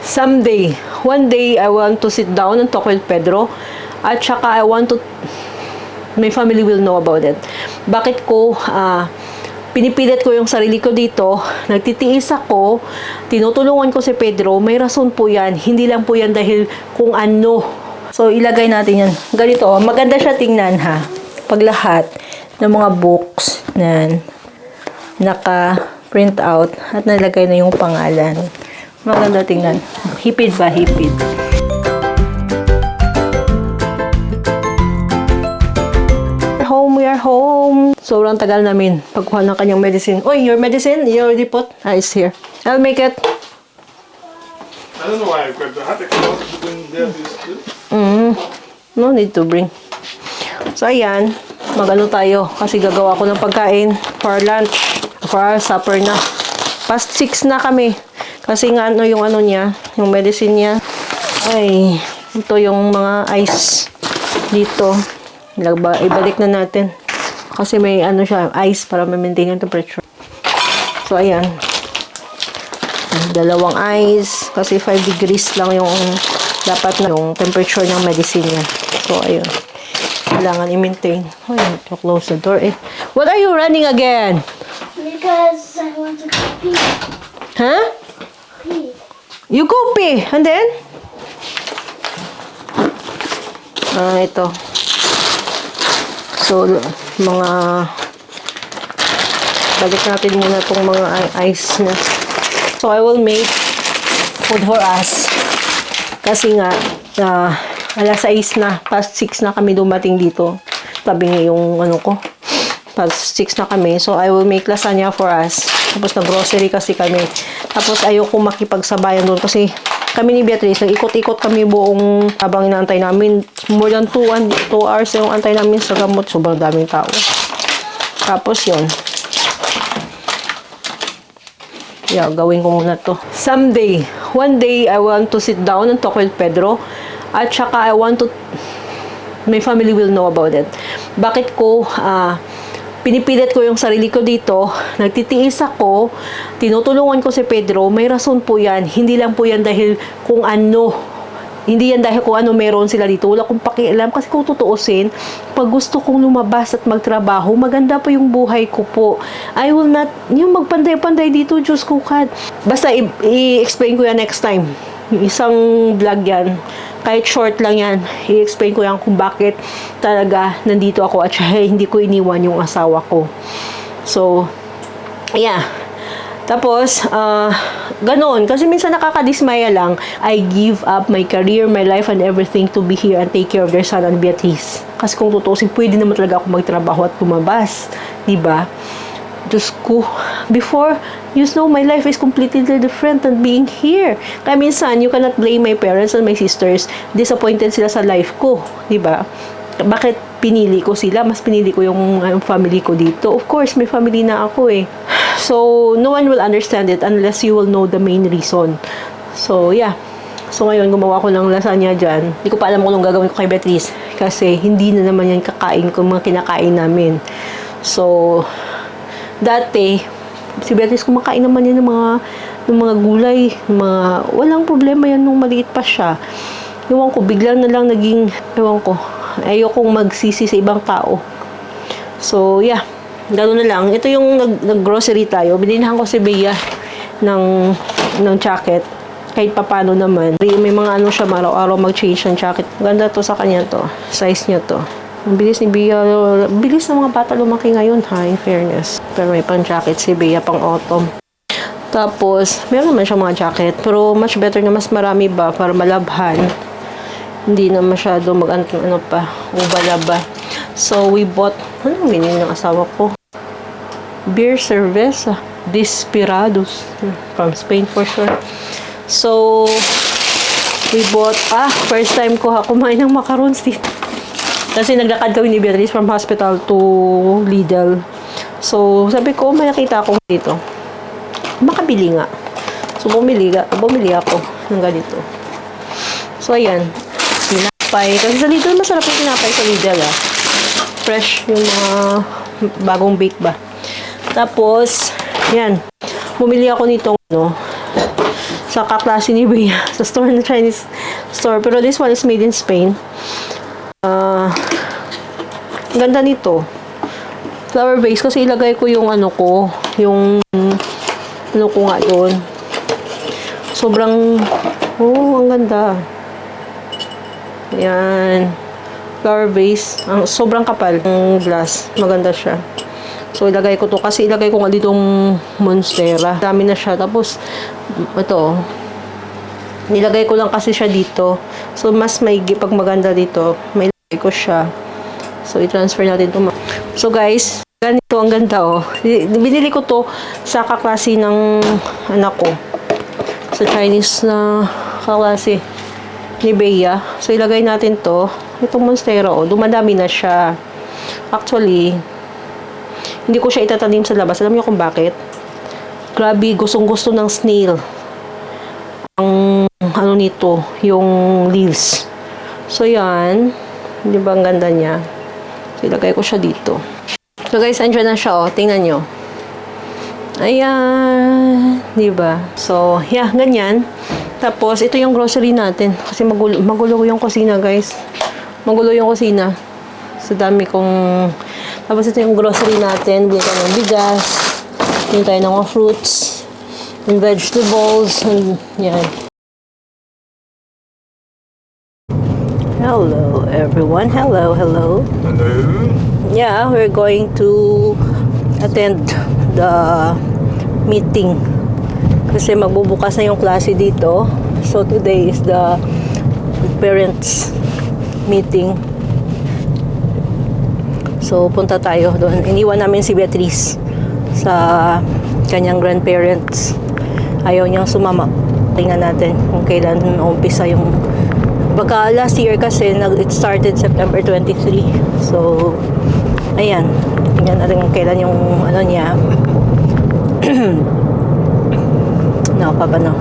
Someday, one day, I want to sit down and talk with Pedro. At saka, my family will know about it. Bakit ko, pinipilit ko yung sarili ko dito, nagtitiis ako, tinutulungan ko si Pedro, may rason po yan. Hindi lang po yan dahil kung ano. So, ilagay natin yan. Ganito, maganda siya tingnan ha. Pag lahat ng mga books na naka-print out at nalagay na yung pangalan. Maganda tingnan. Hipid ba? Hipid. We are home. Sobrang tagal namin pagkuha ng kanyang medicine. Oy, your medicine? You already put? It's here. I'll make it. I don't know why I grabbed the hat. I can also bring there this too. No need to bring. So, ayan. Magano tayo. Kasi gagawa ko ng pagkain for lunch. For our supper na. Past 6 na kami. Kasi nga yung niya, yung medicine niya. Ay, ito yung mga ice dito. Ibalik na natin. Kasi may siya, ice para ma-maintain yung temperature. So, ayan. 2 ice. Kasi 5 degrees lang yung dapat na yung temperature ng medicine niya. So, ayun. Kailangan i-maintain. Oh, I have to close the door eh. What are you running again? Because I want to pee. Huh? Pee. You go pee. And then? Ito. So, balik natin muna itong mga ice na. So, I will make food for us. Kasi nga, alas 6 na, past 6 na kami dumating dito. Tabi nga yung ko. Past 6 na kami. So, I will make lasagna for us. Tapos, na-grocery kasi kami. Tapos, ayoko makipagsabayan doon kasi kami ni Beatrice, ikot-ikot kami buong habang inaantay namin. More than 2 hours yung antay namin sa gamot. Sobrang daming tao. Tapos, yun. Yeah, gawin ko muna to. Someday, one day, I want to sit down and talk with Pedro. At saka, my family will know about it. Bakit ko, pinipilit ko yung sarili ko dito, nagtitiis ako, tinutulungan ko si Pedro, may rason po yan. Hindi lang po yan dahil kung ano. Hindi yan dahil kung ano meron sila dito. Wala kong pakialam. Kasi kung tutuusin, pag gusto kong lumabas at magtrabaho, maganda po yung buhay ko po. I will not, yung magpanday-panday dito, Diyos ko kad. Basta i-explain ko yan next time. Isang vlog yan. Kahit short lang yan, i-explain ko yan kung bakit talaga nandito ako at hindi ko iniwan yung asawa ko. So, yeah. Tapos, ganon. Kasi minsan nakakadismaya lang. I give up my career, my life, and everything to be here and take care of their son and Beatrice. Kasi kung tutusin, pwede naman talaga ako magtrabaho at lumabas. Diba? Diyos ko, before, my life is completely different than being here. Kaya minsan, you cannot blame my parents and my sisters. Disappointed sila sa life ko. Diba? Bakit pinili ko sila? Mas pinili ko yung family ko dito. Of course, may family na ako eh. So, no one will understand it unless you will know the main reason. So, yeah. So, ngayon, gumawa ko ng lasagna dyan. Hindi ko pa alam kung anong gagawin ko kay Beatrice. Kasi, hindi na naman yan kakain ko, mga kinakain namin. So, dati, si Beatrice kumakain naman yan ng mga gulay. Walang problema yan nung maliit pa siya. Ewan ko, biglang na lang naging, ayokong magsisi sa ibang tao. So, yeah. Gano'n na lang. Ito yung nag-grocery tayo. Binilhan ko si Bea ng jacket. Kahit papano naman. May mga siya, araw-araw mag-change ng jacket. Ganda to sa kanya to. Size niya to. Ang bilis ni Bea. Bilis ng mga bata lumaki ngayon ha, in fairness. Pero may pang jacket si Bea pang autumn. Tapos, meron naman siyang mga jacket. Pero much better na mas marami ba para malabhan. Hindi na masyado ubalaba. So, we bought, anong meaning ng asawa ko? Beer cerveza. Desperados. From Spain for sure. So, we bought, first time ko kumain ng macarons dito. Kasi naglakad kami ni Beatrice from hospital to Lidl. So, sabi ko, may nakita akong dito. Makabili nga. So, bumili ako ng ganito. So, ayan. Tinapay. Kasi sa Lidl, masarap yung tinapay sa Lidl, fresh yung mga bagong bake ba. Tapos, yan. Bumili ako nitong sa kaklase ni Bea sa store na Chinese store. Pero this one is made in Spain. Ganda nito. Flower vase kasi ilagay ko yung ano ko, yung ano ko nga doon. Sobrang, oh, ang ganda. Ayan. Flower vase. Ang sobrang kapal ng glass. Maganda siya. So, ilagay ko to. Kasi ilagay ko nga ditong Monstera. Dami na siya. Tapos, ito. Nilagay ko lang kasi siya dito. So, mas maigi pag maganda dito. May ilagay ko siya. So, i-transfer natin to. So, guys, ganito ang ganda, oh. Binili ko to sa kaklase ng anak ko. Sa Chinese na kaklase ni Bea. So, ilagay natin to. Itong Monstera, oh. Dumadami na siya. Actually, hindi ko siya itatanim sa labas. Alam niyo kung bakit? Grabe, gustong-gusto ng snail. Ang ano nito, yung leaves. So, yan. Di ba ang ganda niya? So, ilagay ko siya dito. So, guys, andyan na siya, oh. Tingnan nyo. Ayan. Di ba? So, yeah, ganyan. Tapos, ito yung grocery natin. Kasi magulo yung kusina, guys. Magulo yung kusina. So, dami kong... Tapos, ito yung grocery natin. Bili tayo ng bigas. Bili tayo ng mga fruits. And vegetables. And, yan. Hello, everyone. Hello, hello. Hello. Yeah, we're going to attend the meeting. Kasi magbubukas na yung klase dito. So, today is the parents meeting. So, punta tayo doon. Iniwan namin si Beatrice sa kanyang grandparents. Ayaw niyang sumama. Tingnan natin kung kailan umpisa yung... Baka last year kasi, it started September 23. So, ayan. Tingnan natin kung kailan yung ano niya. No, papa, no.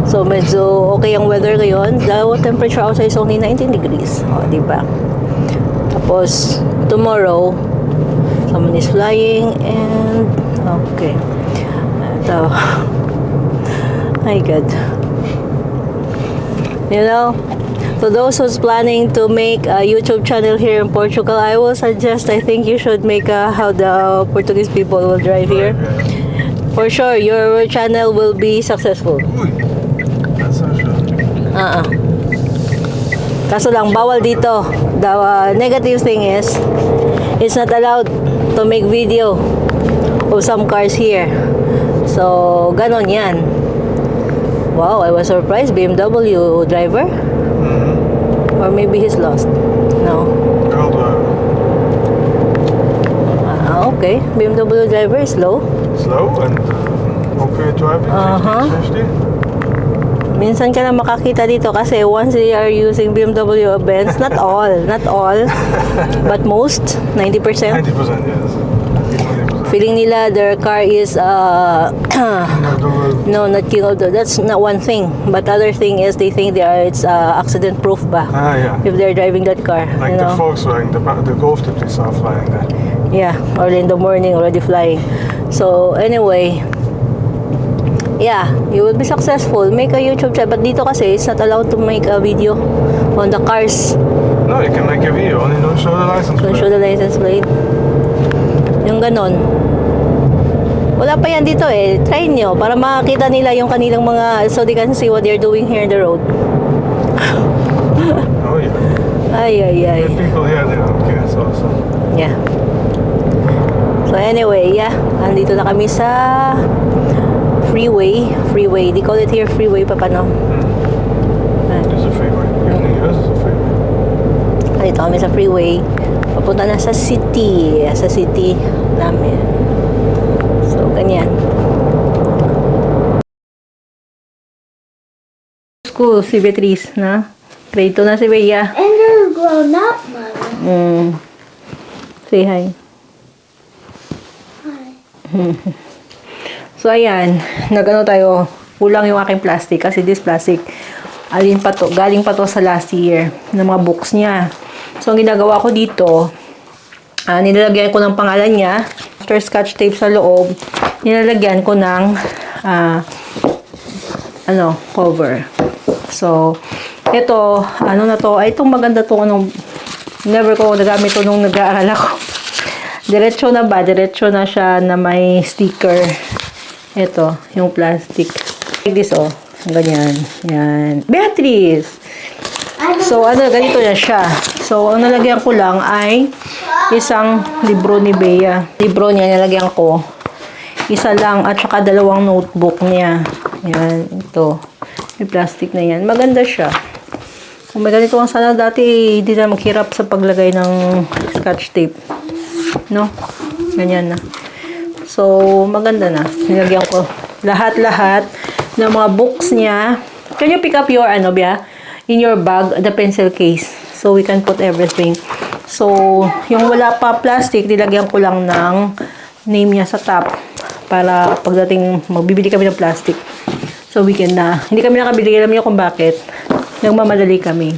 So, medyo okay ang weather ngayon. The temperature outside is only 19 degrees. O, diba? Tapos, tomorrow, someone is flying and... Okay. Ito. My God. You know, to those who's planning to make a YouTube channel here in Portugal, I will suggest, I think you should make how the Portuguese people will drive here. For sure, your channel will be successful. That's not sure. Kaso lang, bawal dito. The negative thing is, it's not allowed to make video of some cars here. So, ganon yan. Wow, I was surprised. BMW driver? Or maybe he's lost. No. Girl driver. Okay. BMW driver is slow. Slow and okay driving. 50. Minsan ka na makakita dito kasi once they are using BMW or Benz, not all, but most, 90%. 90%, yes. 90%. Feeling nila their car is no, not king of the. That's not one thing. But other thing is they think it's accident proof ba? Yeah. If they're driving that car, Like you the know? Volkswagen, the Golf that we saw flying there. Yeah, early in the morning, already flying. So anyway, yeah, you will be successful. Make a YouTube channel. But dito kasi it's not allowed to make a video on the cars. No, you can make a video, only don't show the license Don't plate. show the license plate. Yung ganon. Wala pa yan dito eh. Try nyo para makakita nila yung kanilang mga, so they can see what they're doing here in the road. Oh yeah. Ay. The people here, they don't care, so. Yeah. So anyway, yeah. Andito na kami sa freeway. Freeway. They call it here freeway pa no? There's a freeway. In the US, there's a freeway. Andito kami sa freeway. Papunta na sa city. Sa city namin. So, ganyan. School, si Beatrice, na? Grade 2 na si Bea. And you're grown up, Mother. Say hi. Hi. So, ayan. Nagano tayo. Kulang yung aking plastic. Kasi this plastic, galing pa to sa last year. Ng mga books niya. So, ang ginagawa ko dito, nilalagyan ko ng pangalan niya. After scotch tape sa loob, nilalagyan ko ng cover. So, ito, ano na to, ay itong maganda to, never ko nagamit to nung nag-aaral ako. Diretso na siya na may sticker. Ito, yung plastic. Like this, oh. Ganyan. Yan. Beatrice! So, ganito na siya. So, ang nalagyan ko lang ay isang libro ni Bea. Libro niya, nalagyan ko. Isa lang at saka 2 notebook niya. Yan, ito. May plastic na yan. Maganda siya. Kung may ganito ang sana dati, hindi na maghirap sa paglagay ng scotch tape. No? Ganyan na. So, maganda na. Nilagyan ko lahat-lahat ng mga books niya. Can you pick up your, Bea? In your bag, the pencil case. So, we can put everything. So, yung wala pa plastic, nilagyan ko lang ng name niya sa top. Para pagdating, magbibili kami ng plastic. So, weekend na. Hindi kami nakabili. Alam niyo kung bakit. Nagmamadali kami.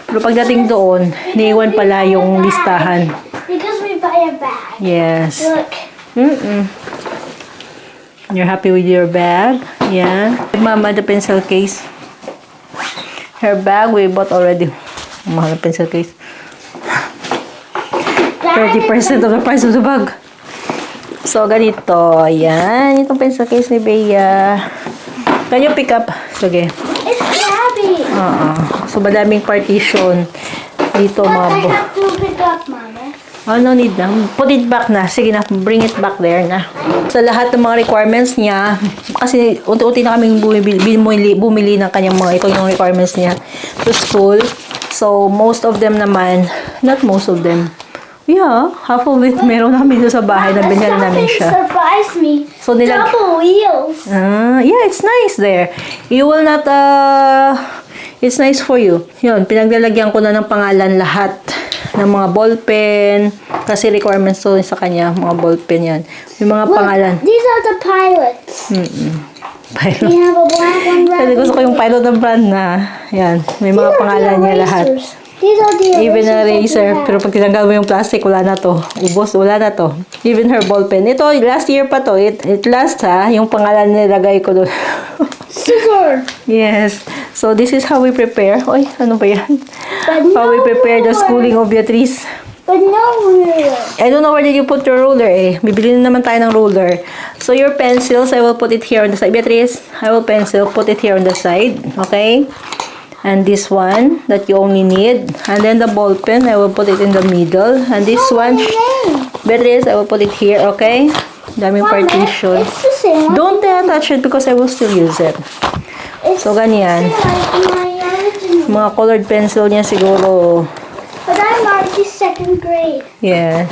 Pero pagdating doon, niiwan pala yung listahan. Because we buy a bag. Yes. Look. You're happy with your bag? Yeah. Mama, the pencil case. Her bag, we bought already. Mahal na pencil case. 30% of the price of the bag. So, ganito. Ayan. Itong pencil case ni Bea. Can you pick up? Sige. It's heavy. So, madaming partition. Dito, But mga I have to pick up, Mama. Oh, no need na. Put it back na. Sige na, bring it back there na. Sa lahat ng mga requirements niya, kasi unti-unti na kaming bumili ng kanyang ito yung requirements niya to school. So, most of them naman, not most of them. Yeah, half of it meron namin dito sa bahay na binili namin siya. Surprised me. So, Double wheels. Yeah, it's nice there. You will not, it's nice for you. Yun, pinaglalagyan ko na ng pangalan lahat ng mga ballpen. Kasi requirements to sa kanya, mga ballpen yan. Yung mga pangalan. These are the pilots. Pilot. We have a black one, red Kasi gusto ko yung pilot ng brand na. Yan, may mga pangalan niya lahat. These are the Even a erasers that we eraser. have. Pero pag tinanggal mo yung plastic, wala na to. Ubos, wala na to. Even her ballpen. Ito, last year pa to. It last ha. Yung pangalan nilagay ko doon. Scissor. Yes. So, this is how we prepare. Oy, ano ba yan? But How we prepare the more. schooling of Beatrice. But no ruler. I don't know where did you put your ruler eh. Bibili na naman tayo ng ruler. So, your pencils, I will put it here on the side. Beatrice, I will put it here on the side. Okay? And this one that you only need. And then the ball pen, I will put it in the middle. And this one, Beatrice, I will put it here. Okay? Daming partition. It's the same. Don't touch it because I will still use it. It's So, ganyan. like my original. Mga colored pencil niya siguro. But I'm already 2nd grade. Yeah.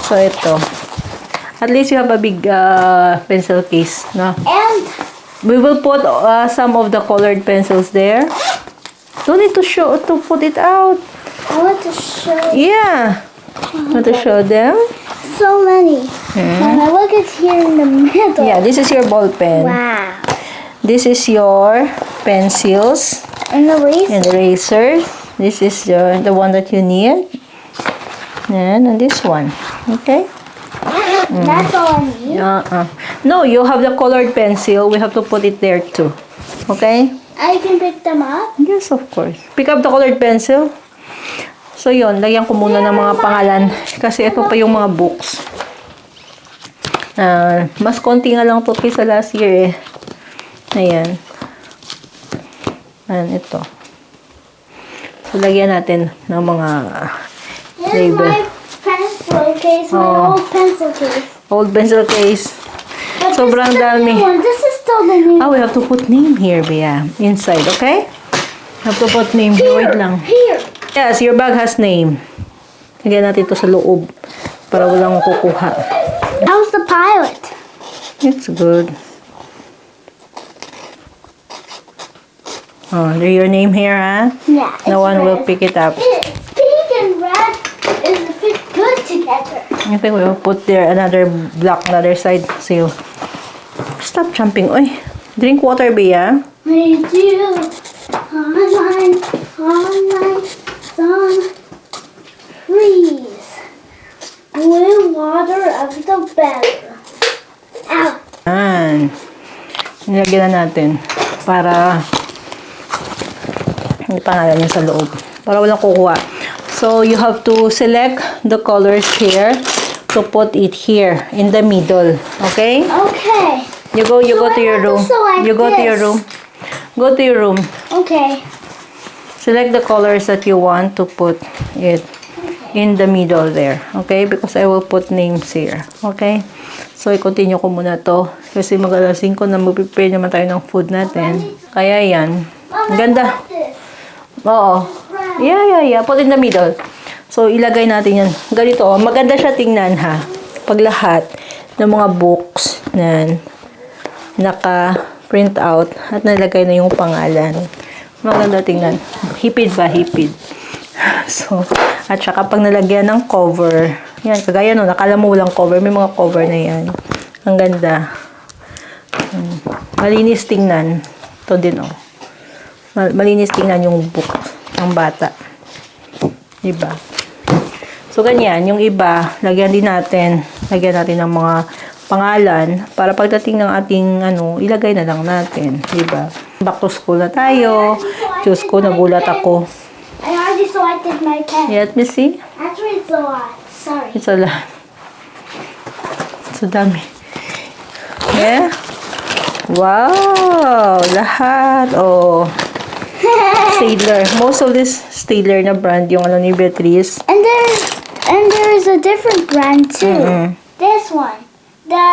So, ito. At least you have a big pencil case, no? And We will put some of the colored pencils there. Don't need to put it out. I want to show Yeah. Want to show them? so many. Mama, look, it's here in the middle. Yeah, this is your ball pen. Wow. This is your pencils And the eraser. and erasers. This is the one that you need. And this one. Okay? That's all I need. No, you have the colored pencil. We have to put it there too. Okay? I can pick them up. Yes, of course. Pick up the colored pencil. So, yun. Lagyan ko muna ng mga pangalan. Kasi ito pa yung mga books. Mas konti nga lang ito kaysa last year eh. Ayan. Ayan, ito. So, lagyan natin ng mga Here's label. my pencil case, my Oh. old pencil case. Old pencil case. But Sobrang this is the dami. new one. This is still the new We have to put name here, Bea. Inside, okay? Have to put name here. Wait lang. Here. Yes, your bag has name. Lagyan natin ito sa loob para walang kukuha. How's the pilot? It's good. Oh, there your name here, huh? Yeah. No it's one will red. pick it up. Pink and red is fit good together. I think we will put there another block, another side. So, stop jumping. Oy, drink water, Bea. We do online, sun, trees. blue water of the better. Ow. Yan. Nilagyan na natin para may pangalan niya sa loob. Para walang kukuha. So, you have to select the colors here to put it here in the middle. Okay? Okay. You go So to I your have to room. select You go to your this. room. Go to your room. Okay. Select the colors that you want to put it in the middle there. Okay? Because I will put names here. Okay? So, i-continue ko muna to. Kasi mag-alas 5 na mag-prepare naman tayo ng food natin. Kaya yan. Ang ganda. This. Oo. Yeah. Put in the middle. So, ilagay natin yan. Ganito. Maganda siya tingnan ha. Pag lahat ng mga books na naka-print out at nalagay na yung pangalan. Maganda tingnan. Hipid ba? Hipid. So, at saka pag nalagyan ng cover, yan, kagaya no, nakala mo walang cover, may mga cover na yan. Ang ganda. Malinis tingnan. Ito din, oh. Malinis tingnan yung book ng bata. Diba? So, ganyan. Yung iba, lagyan natin ng mga pangalan para pagdating ng ating, ilagay na lang natin. Diba? Back to school na tayo. Diyos ko, nagulat ako. I already selected my pen. Let me see. Actually, it's a lot. Sorry. It's a lot. So dami. Yeah? Wow! Lahat. Oh. Staedtler. Most of this Staedtler na brand, yung ni Beatrice. And there's a different brand too. This one, the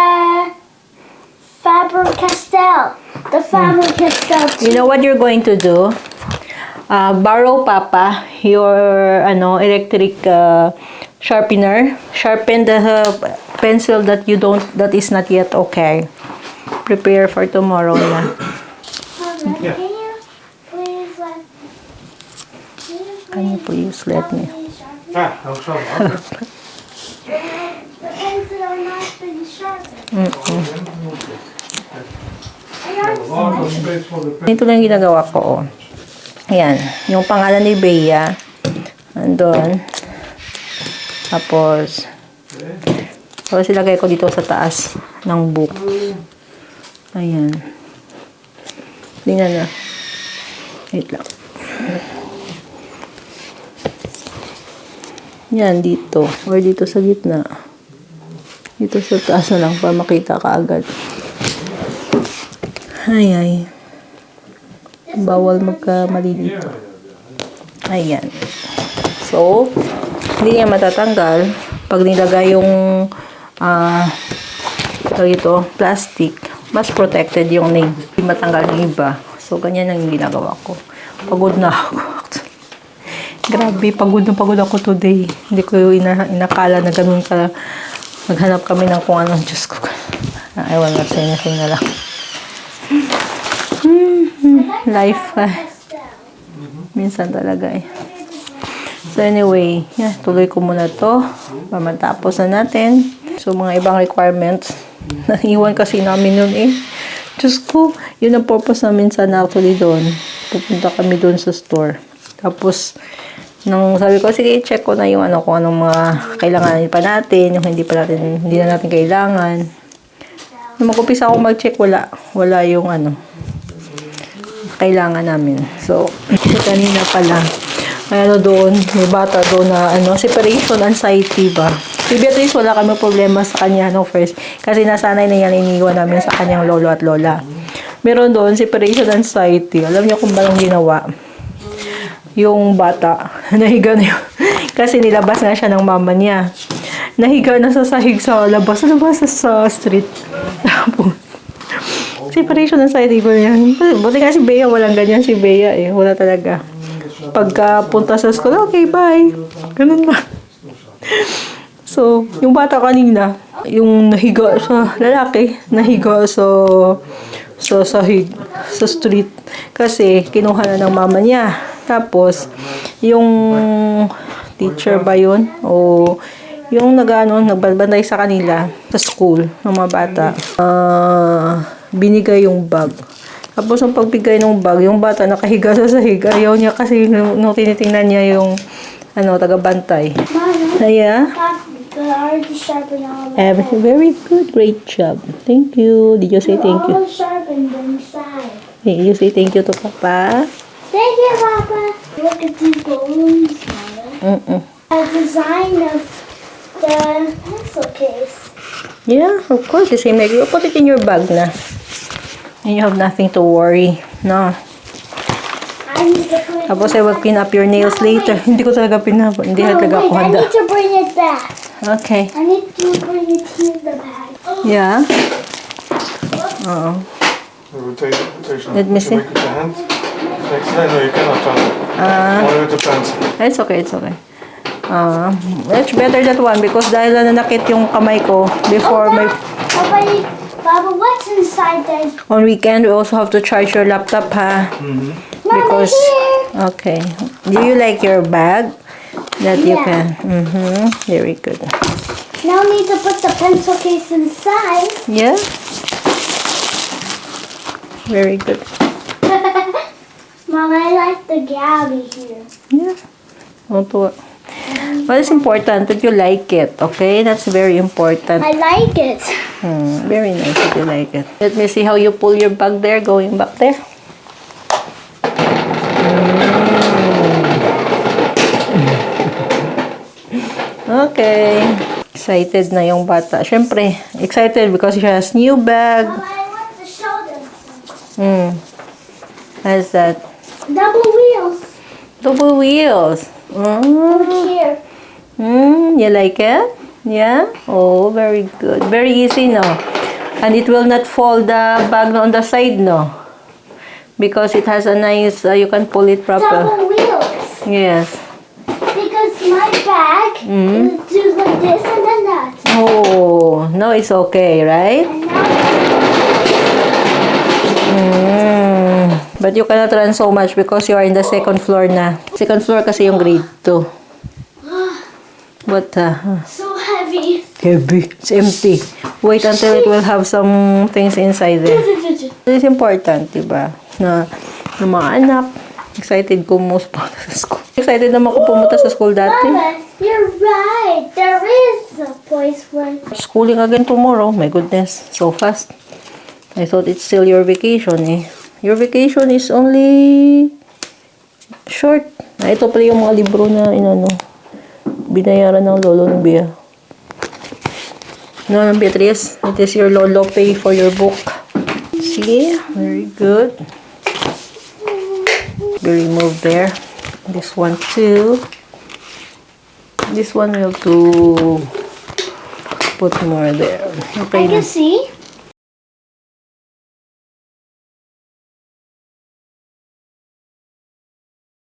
Faber-Castell. The Faber-Castell too. You know what you're going to do? Borrow Papa your electric sharpener. Sharpen the pencil that is not yet okay. Prepare for tomorrow na. Mother, can you please let Can you please let me? Ah, I'll show you. The pens that are not been sharpened. I already Lot of space for the pen. Ito lang yung ginagawa ko. Oh. Ayan. Yung pangalan ni Bea. Andun. Tapos ilagay ko dito sa taas ng book. Ayan. Tingnan na. Wait lang. Yan, dito. Or dito sa gitna. Dito sa taas na lang para makita ka agad. Ay. Bawal magkamali dito. Ayan. So, hindi niya matatanggal pag nilagay yung ito, plastic. Mas protected yung name. Hindi matanggal yung iba. So, ganyan ang ginagawa ko. Pagod na ako. Grabe, pagod ako today. Hindi ko inakala na ganun ka. Maghanap kami ng kung anong Diyos ko. Ewan na, sing na lang. Life, minsan talaga eh. So anyway, tuloy ko muna to. Matapos na natin. So mga ibang requirements, naiwan kasi namin yun eh. Diyos ko, yun ang purpose namin sana actually doon. Pupunta kami doon sa store. Tapos, nung sabi ko, sige, check ko na yung kung anong mga kailangan pa natin, yung hindi na natin kailangan. Nung mag-upisa ako mag-check, wala yung kailangan namin. So, kanina pala, doon, may bata doon na, separation anxiety ba? Si Beatrice, wala kami problema sa kanya, first. Kasi nasanay na yan, iniwan namin sa kanyang lolo at lola. Meron doon, separation anxiety. Alam niyo kung ba nang ginawa? Yung bata, nahiga na yun. Kasi nilabas nga siya ng mama niya. Nahiga na sa sahig sa labas sa street. Tapos, separation anxiety ko yan. Buti nga si Bea, walang ganyan si Bea eh. Wala talaga. Pagka punta sa school, okay, bye. Ganun ba? So, yung bata kanina, yung nahiga sa lalaki, nahiga sa sahig, sa street. Kasi, kinuha na ng mama niya. Tapos, yung teacher ba yun? O yung nagbabantay sa kanila sa school ng mga bata, binigay yung bag. Tapos, yung pagbigay ng bag, yung bata nakahiga sa sahig. Ayaw niya kasi nung tinitingnan niya yung taga-bantay. Mother, Kaya, But I already sharpened all my Everything very good. Great job. Thank you. Did you say thank you? all sharpened inside. Did you say thank you to Papa? Thank you, Papa. Look at these balloons, Mama. A design of the pencil case. Yeah, of course. The same like you put it in your bag na. And you have nothing to worry. No. I need to put it Tapos I will clean up your nails later. Hindi ko talaga pinap. Hindi No, talaga ako wait, I handa. need to bring it back. Okay. I need to bring it to the bag. Yeah. Oo. Rotation. Let me see. Make it with your hand. Next time, no, you cannot turn it. Only with the pencil. It's okay, it's okay. Much better that one because dahil nanakit yung kamay ko before my... Baba, what's inside there? On weekend, we also have to charge your laptop, ha? Mama, here. Okay. Do you like your bag? That you Yeah. can... Very good. Now I need to put the pencil case inside. Yeah? Very good. Mama, I like the Gabby here. Yeah. Well, it's important that you like it, okay? That's very important. I like it. Very nice that you like it. Let me see how you pull your bag there, going back there. Okay. Excited na yung bata. Siyempre, excited because she has new bag. Mama, I want to show them something. How's that? Double wheels. Double wheels. Over here. You like it? Yeah? Oh, very good. Very easy, no? And it will not fall the bag on the side, no? Because it has a nice, you can pull it proper. Double wheels. Yes. Because my bag do like this and then that. Oh, no, it's okay, right? And now But you cannot run so much because you are in the second floor na. Second floor kasi yung grade 2. But, so heavy. heavy. It's empty. Wait until it will have some things inside there. It's important, diba? Na mga anak, excited ko most pumunta sa school. Excited naman ko pumunta sa school dati. Mama, you're right. There is a place where Schooling again tomorrow. My goodness, so fast. I thought it's still your vacation eh. Your vacation is only short. Ito pala yung mga libro na binayaran ng lolo ni Bea. No, Beatrice, it is your lolo pay for your book. See? Very good. We remove there. This one too. This one we have to put more there. I Okay can na. see.